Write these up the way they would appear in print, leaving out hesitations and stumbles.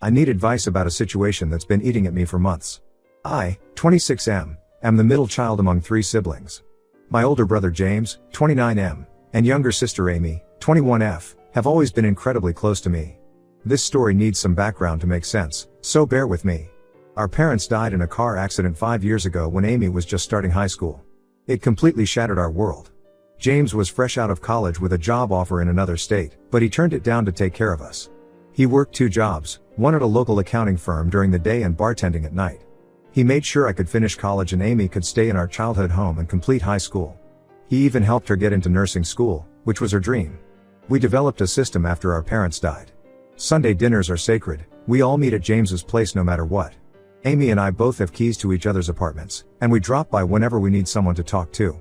I need advice about a situation that's been eating at me for months. I, 26M, am the middle child among 3 siblings. My older brother James, 29M, and younger sister Amy, 21F, have always been incredibly close to me. This story needs some background to make sense, so bear with me. Our parents died in a car accident 5 years ago when Amy was just starting high school. It completely shattered our world. James was fresh out of college with a job offer in another state, but he turned it down to take care of us. He worked 2 jobs, one at a local accounting firm during the day and bartending at night. He made sure I could finish college and Amy could stay in our childhood home and complete high school. He even helped her get into nursing school, which was her dream. We developed a system after our parents died. Sunday dinners are sacred, we all meet at James's place no matter what. Amy and I both have keys to each other's apartments, and we drop by whenever we need someone to talk to.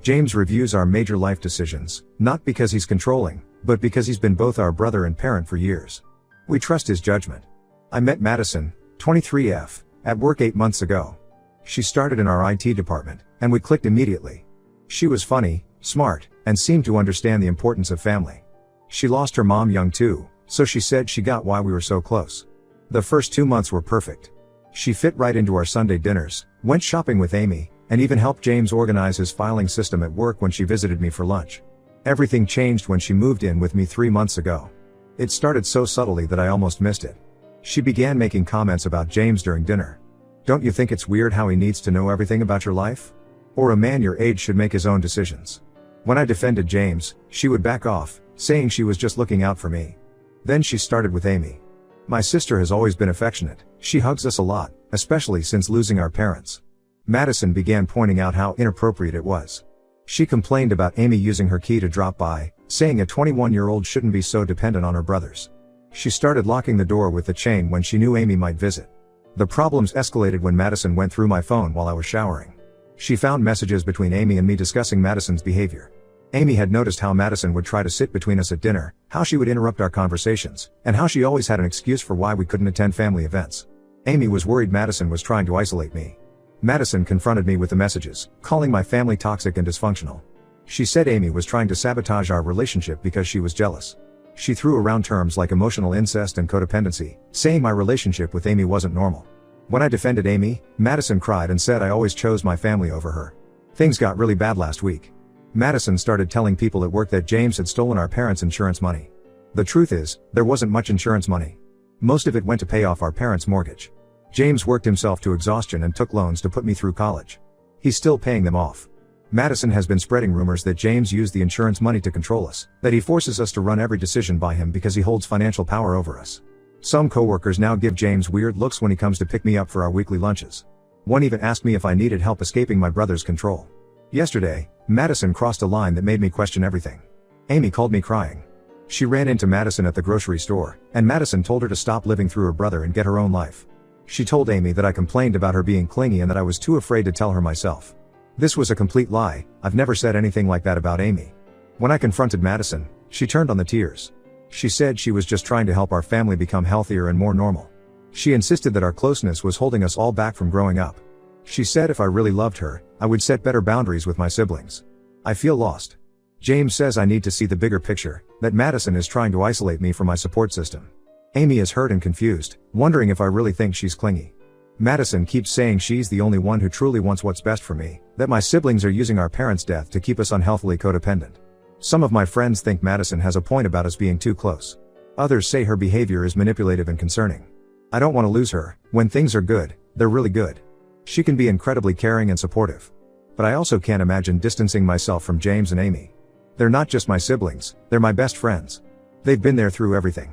James reviews our major life decisions, not because he's controlling, but because he's been both our brother and parent for years. We trust his judgment. I met Madison, 23F, at work 8 months ago. She started in our IT department, and we clicked immediately. She was funny, smart, and seemed to understand the importance of family. She lost her mom young too, so she said she got why we were so close. The first 2 months were perfect. She fit right into our Sunday dinners, went shopping with Amy, and even helped James organize his filing system at work when she visited me for lunch. Everything changed when she moved in with me 3 months ago. It started so subtly that I almost missed it. She began making comments about James during dinner. Don't you think it's weird how he needs to know everything about your life? Or a man your age should make his own decisions. When I defended James, she would back off, saying she was just looking out for me. Then she started with Amy. My sister has always been affectionate, she hugs us a lot, especially since losing our parents. Madison began pointing out how inappropriate it was. She complained about Amy using her key to drop by, saying a 21-year-old shouldn't be so dependent on her brothers. She started locking the door with the chain when she knew Amy might visit. The problems escalated when Madison went through my phone while I was showering. She found messages between Amy and me discussing Madison's behavior. Amy had noticed how Madison would try to sit between us at dinner, how she would interrupt our conversations, and how she always had an excuse for why we couldn't attend family events. Amy was worried Madison was trying to isolate me. Madison confronted me with the messages, calling my family toxic and dysfunctional. She said Amy was trying to sabotage our relationship because she was jealous. She threw around terms like emotional incest and codependency, saying my relationship with Amy wasn't normal. When I defended Amy, Madison cried and said I always chose my family over her. Things got really bad last week. Madison started telling people at work that James had stolen our parents' insurance money. The truth is, there wasn't much insurance money. Most of it went to pay off our parents' mortgage. James worked himself to exhaustion and took loans to put me through college. He's still paying them off. Madison has been spreading rumors that James used the insurance money to control us, that he forces us to run every decision by him because he holds financial power over us. Some coworkers now give James weird looks when he comes to pick me up for our weekly lunches. One even asked me if I needed help escaping my brother's control. Yesterday, Madison crossed a line that made me question everything. Amy called me crying. She ran into Madison at the grocery store, and Madison told her to stop living through her brother and get her own life. She told Amy that I complained about her being clingy and that I was too afraid to tell her myself. This was a complete lie, I've never said anything like that about Amy. When I confronted Madison, she turned on the tears. She said she was just trying to help our family become healthier and more normal. She insisted that our closeness was holding us all back from growing up. She said if I really loved her, I would set better boundaries with my siblings. I feel lost. James says I need to see the bigger picture, that Madison is trying to isolate me from my support system. Amy is hurt and confused, wondering if I really think she's clingy. Madison keeps saying she's the only one who truly wants what's best for me, that my siblings are using our parents' death to keep us unhealthily codependent. Some of my friends think Madison has a point about us being too close. Others say her behavior is manipulative and concerning. I don't want to lose her. When things are good, they're really good. She can be incredibly caring and supportive. But I also can't imagine distancing myself from James and Amy. They're not just my siblings, they're my best friends. They've been there through everything.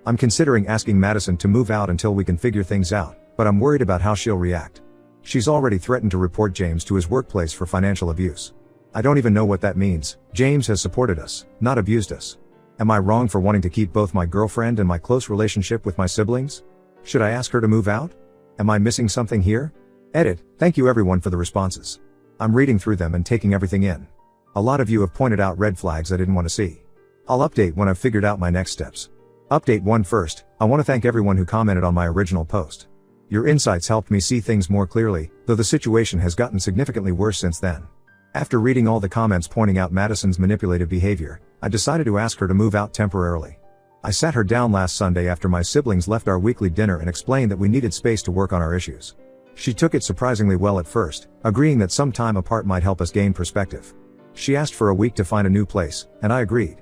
I'm considering asking Madison to move out until we can figure things out, but I'm worried about how she'll react. She's already threatened to report James to his workplace for financial abuse. I don't even know what that means. James has supported us, not abused us. Am I wrong for wanting to keep both my girlfriend and my close relationship with my siblings? Should I ask her to move out? Am I missing something here? Edit. Thank you everyone for the responses. I'm reading through them and taking everything in. A lot of you have pointed out red flags I didn't want to see. I'll update when I've figured out my next steps. Update 1 first, I want to thank everyone who commented on my original post. Your insights helped me see things more clearly, though the situation has gotten significantly worse since then. After reading all the comments pointing out Madison's manipulative behavior, I decided to ask her to move out temporarily. I sat her down last Sunday after my siblings left our weekly dinner and explained that we needed space to work on our issues. She took it surprisingly well at first, agreeing that some time apart might help us gain perspective. She asked for a week to find a new place, and I agreed.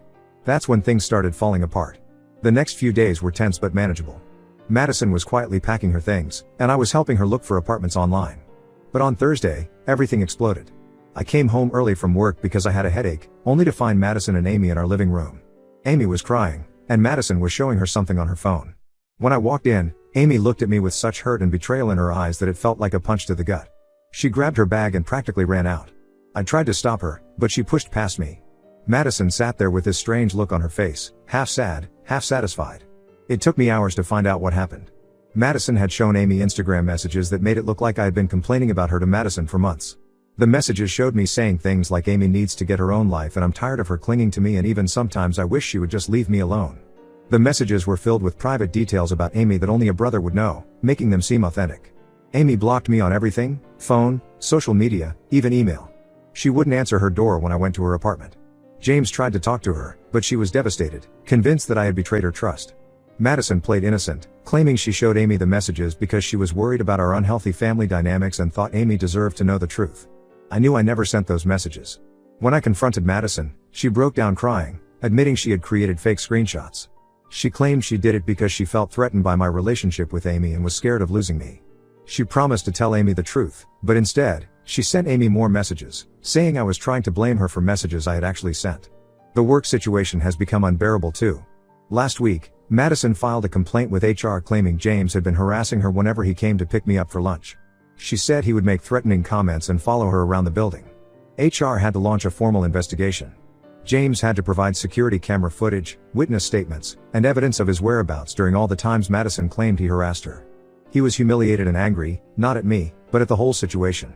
That's when things started falling apart. The next few days were tense but manageable. Madison was quietly packing her things, and I was helping her look for apartments online. But on Thursday, everything exploded. I came home early from work because I had a headache, only to find Madison and Amy in our living room. Amy was crying, and Madison was showing her something on her phone. When I walked in, Amy looked at me with such hurt and betrayal in her eyes that it felt like a punch to the gut. She grabbed her bag and practically ran out. I tried to stop her, but she pushed past me. Madison sat there with this strange look on her face, half sad, half satisfied. It took me hours to find out what happened. Madison had shown Amy Instagram messages that made it look like I had been complaining about her to Madison for months. The messages showed me saying things like Amy needs to get her own life and I'm tired of her clinging to me, and even sometimes I wish she would just leave me alone. The messages were filled with private details about Amy that only a brother would know, making them seem authentic. Amy blocked me on everything: phone, social media, even email. She wouldn't answer her door when I went to her apartment. James tried to talk to her, but she was devastated, convinced that I had betrayed her trust. Madison played innocent, claiming she showed Amy the messages because she was worried about our unhealthy family dynamics and thought Amy deserved to know the truth. I knew I never sent those messages. When I confronted Madison, she broke down crying, admitting she had created fake screenshots. She claimed she did it because she felt threatened by my relationship with Amy and was scared of losing me. She promised to tell Amy the truth, but instead, she sent Amy more messages, saying I was trying to blame her for messages I had actually sent. The work situation has become unbearable too. Last week, Madison filed a complaint with HR claiming James had been harassing her whenever he came to pick me up for lunch. She said he would make threatening comments and follow her around the building. HR had to launch a formal investigation. James had to provide security camera footage, witness statements, and evidence of his whereabouts during all the times Madison claimed he harassed her. He was humiliated and angry, not at me, but at the whole situation.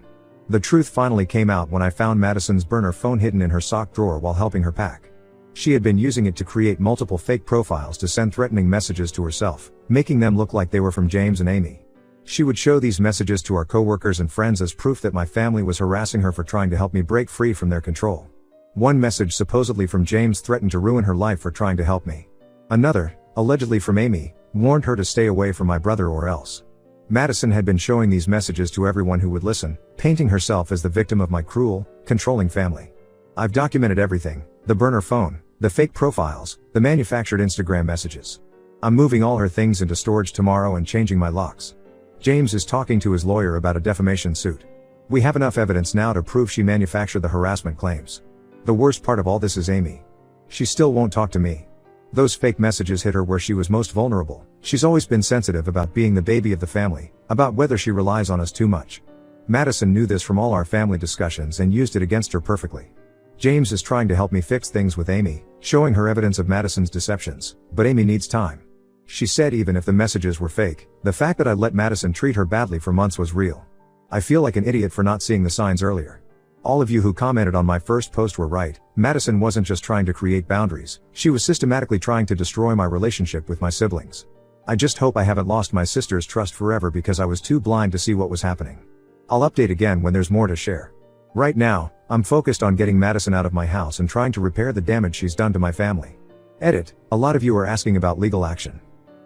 The truth finally came out when I found Madison's burner phone hidden in her sock drawer while helping her pack. She had been using it to create multiple fake profiles to send threatening messages to herself, making them look like they were from James and Amy. She would show these messages to our coworkers and friends as proof that my family was harassing her for trying to help me break free from their control. One message supposedly from James threatened to ruin her life for trying to help me. Another, allegedly from Amy, warned her to stay away from my brother or else. Madison had been showing these messages to everyone who would listen, painting herself as the victim of my cruel, controlling family. I've documented everything: the burner phone, the fake profiles, the manufactured Instagram messages. I'm moving all her things into storage tomorrow and changing my locks. James is talking to his lawyer about a defamation suit. We have enough evidence now to prove she manufactured the harassment claims. The worst part of all this is Amy. She still won't talk to me. Those fake messages hit her where she was most vulnerable. She's always been sensitive about being the baby of the family, about whether she relies on us too much. Madison knew this from all our family discussions and used it against her perfectly. James is trying to help me fix things with Amy, showing her evidence of Madison's deceptions, but Amy needs time. She said even if the messages were fake, the fact that I'd let Madison treat her badly for months was real. I feel like an idiot for not seeing the signs earlier. All of you who commented on my first post were right. Madison wasn't just trying to create boundaries, she was systematically trying to destroy my relationship with my siblings. I just hope I haven't lost my sister's trust forever because I was too blind to see what was happening. I'll update again when there's more to share. Right now, I'm focused on getting Madison out of my house and trying to repair the damage she's done to my family. Edit: a lot of you are asking about legal action.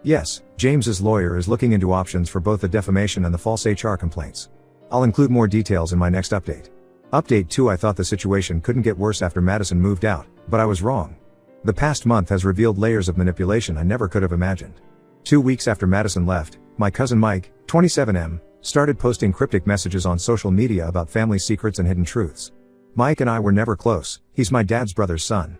Yes, James's lawyer is looking into options for both the defamation and the false HR complaints. I'll include more details in my next update. Update 2: I thought the situation couldn't get worse after Madison moved out, but I was wrong. The past month has revealed layers of manipulation I never could have imagined. 2 weeks after Madison left, my cousin Mike, 27M, started posting cryptic messages on social media about family secrets and hidden truths. Mike and I were never close. He's my dad's brother's son.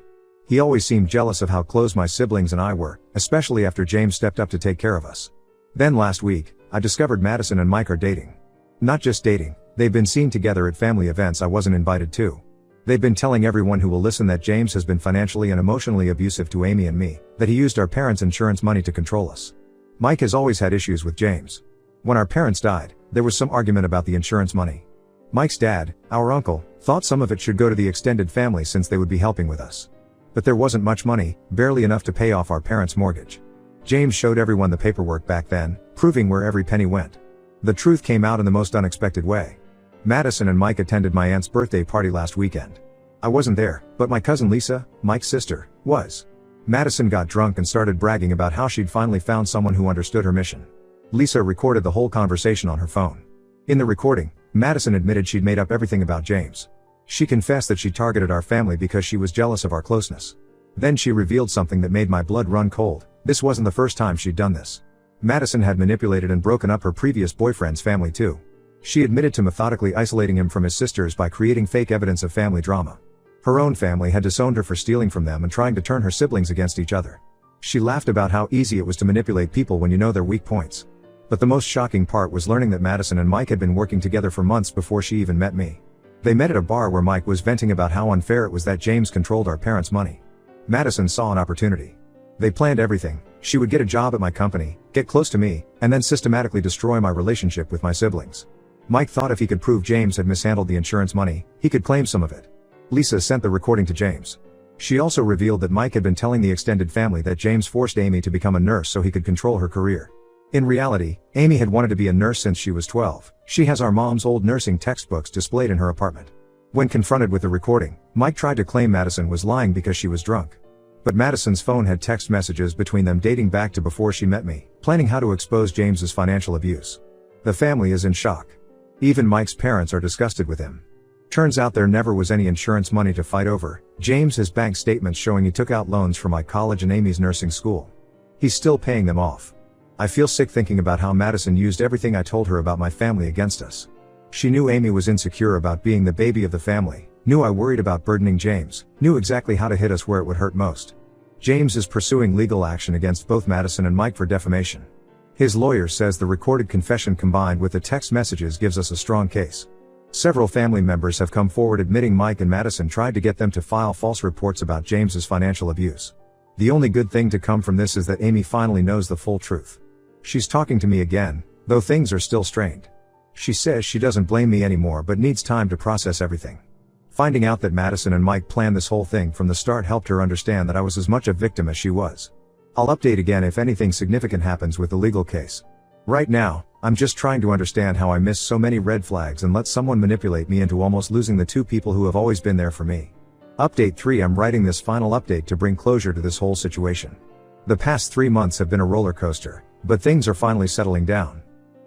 He always seemed jealous of how close my siblings and I were, especially after James stepped up to take care of us. Then last week, I discovered Madison and Mike are dating. Not just dating, they've been seen together at family events I wasn't invited to. They've been telling everyone who will listen that James has been financially and emotionally abusive to Amy and me, that he used our parents' insurance money to control us. Mike has always had issues with James. When our parents died, there was some argument about the insurance money. Mike's dad, our uncle, thought some of it should go to the extended family since they would be helping with us. But there wasn't much money, barely enough to pay off our parents' mortgage. James showed everyone the paperwork back then, proving where every penny went. The truth came out in the most unexpected way. Madison and Mike attended my aunt's birthday party last weekend. I wasn't there, but my cousin Lisa, Mike's sister, was. Madison got drunk and started bragging about how she'd finally found someone who understood her mission. Lisa recorded the whole conversation on her phone. In the recording, Madison admitted she'd made up everything about James. She confessed that she targeted our family because she was jealous of our closeness. Then she revealed something that made my blood run cold. This wasn't the first time she'd done this. Madison had manipulated and broken up her previous boyfriend's family too. She admitted to methodically isolating him from his sisters by creating fake evidence of family drama. Her own family had disowned her for stealing from them and trying to turn her siblings against each other. She laughed about how easy it was to manipulate people when you know their weak points. But the most shocking part was learning that Madison and Mike had been working together for months before she even met me. They met at a bar where Mike was venting about how unfair it was that James controlled our parents' money. Madison saw an opportunity. They planned everything. She would get a job at my company, get close to me, and then systematically destroy my relationship with my siblings. Mike thought if he could prove James had mishandled the insurance money, he could claim some of it. Lisa sent the recording to James. She also revealed that Mike had been telling the extended family that James forced Amy to become a nurse so he could control her career. In reality, Amy had wanted to be a nurse since she was 12. She has our mom's old nursing textbooks displayed in her apartment. When confronted with the recording, Mike tried to claim Madison was lying because she was drunk. But Madison's phone had text messages between them dating back to before she met me, planning how to expose James's financial abuse. The family is in shock. Even Mike's parents are disgusted with him. Turns out there never was any insurance money to fight over. James has bank statements showing he took out loans for my college and Amy's nursing school. He's still paying them off. I feel sick thinking about how Madison used everything I told her about my family against us. She knew Amy was insecure about being the baby of the family, knew I worried about burdening James, knew exactly how to hit us where it would hurt most. James is pursuing legal action against both Madison and Mike for defamation. His lawyer says the recorded confession combined with the text messages gives us a strong case. Several family members have come forward admitting Mike and Madison tried to get them to file false reports about James's financial abuse. The only good thing to come from this is that Amy finally knows the full truth. She's talking to me again, though things are still strained. She says she doesn't blame me anymore but needs time to process everything. Finding out that Madison and Mike planned this whole thing from the start helped her understand that I was as much a victim as she was. I'll update again if anything significant happens with the legal case. Right now, I'm just trying to understand how I missed so many red flags and let someone manipulate me into almost losing the two people who have always been there for me. Update 3: I'm writing this final update to bring closure to this whole situation. The past 3 months have been a roller coaster, but things are finally settling down.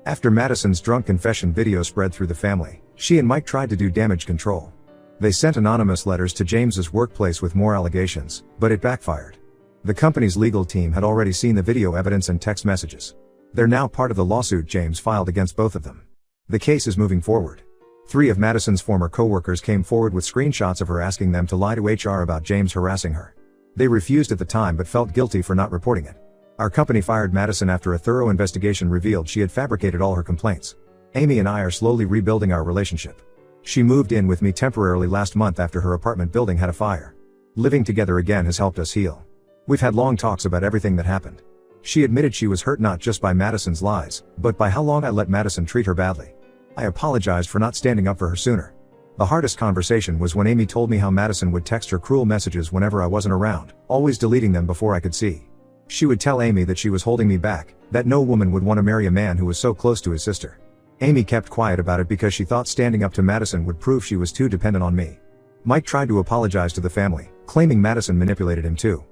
After Madison's drunk confession video spread through the family, she and Mike tried to do damage control. They sent anonymous letters to James's workplace with more allegations, but it backfired. The company's legal team had already seen the video evidence and text messages. They're now part of the lawsuit James filed against both of them. The case is moving forward. 3 of Madison's former co-workers came forward with screenshots of her asking them to lie to HR about James harassing her. They refused at the time but felt guilty for not reporting it. Our company fired Madison after a thorough investigation revealed she had fabricated all her complaints. Amy and I are slowly rebuilding our relationship. She moved in with me temporarily last month after her apartment building had a fire. Living together again has helped us heal. We've had long talks about everything that happened. She admitted she was hurt not just by Madison's lies, but by how long I let Madison treat her badly. I apologized for not standing up for her sooner. The hardest conversation was when Amy told me how Madison would text her cruel messages whenever I wasn't around, always deleting them before I could see. She would tell Amy that she was holding me back, that no woman would want to marry a man who was so close to his sister. Amy kept quiet about it because she thought standing up to Madison would prove she was too dependent on me. Mike tried to apologize to the family, claiming Madison manipulated him too.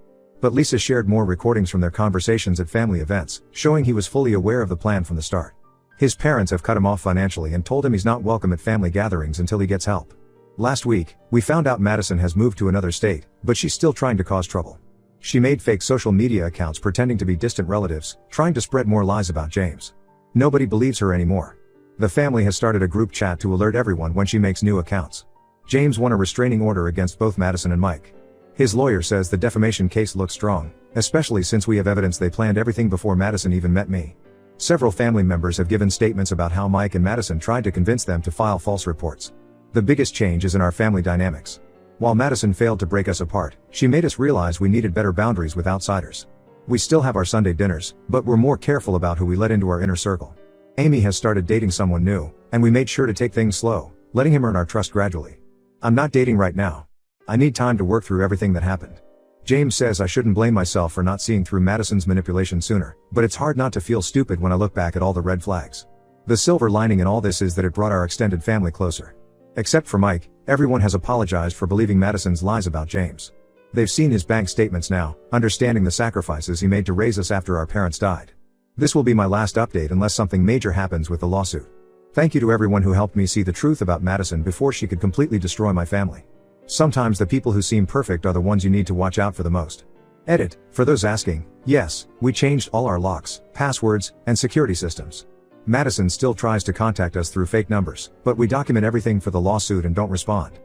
But Lisa shared more recordings from their conversations at family events, showing he was fully aware of the plan from the start. His parents have cut him off financially and told him he's not welcome at family gatherings until he gets help. Last week, we found out Madison has moved to another state, but she's still trying to cause trouble. She made fake social media accounts pretending to be distant relatives, trying to spread more lies about James. Nobody believes her anymore. The family has started a group chat to alert everyone when she makes new accounts. James won a restraining order against both Madison and Mike. His lawyer says the defamation case looks strong, especially since we have evidence they planned everything before Madison even met me. Several family members have given statements about how Mike and Madison tried to convince them to file false reports. The biggest change is in our family dynamics. While Madison failed to break us apart, she made us realize we needed better boundaries with outsiders. We still have our Sunday dinners, but we're more careful about who we let into our inner circle. Amy has started dating someone new, and we made sure to take things slow, letting him earn our trust gradually. I'm not dating right now. I need time to work through everything that happened. James says I shouldn't blame myself for not seeing through Madison's manipulation sooner, but it's hard not to feel stupid when I look back at all the red flags. The silver lining in all this is that it brought our extended family closer. Except for Mike, everyone has apologized for believing Madison's lies about James. They've seen his bank statements now, understanding the sacrifices he made to raise us after our parents died. This will be my last update unless something major happens with the lawsuit. Thank you to everyone who helped me see the truth about Madison before she could completely destroy my family. Sometimes the people who seem perfect are the ones you need to watch out for the most. Edit, for those asking, yes, we changed all our locks, passwords, and security systems. Madison still tries to contact us through fake numbers, but we document everything for the lawsuit and don't respond.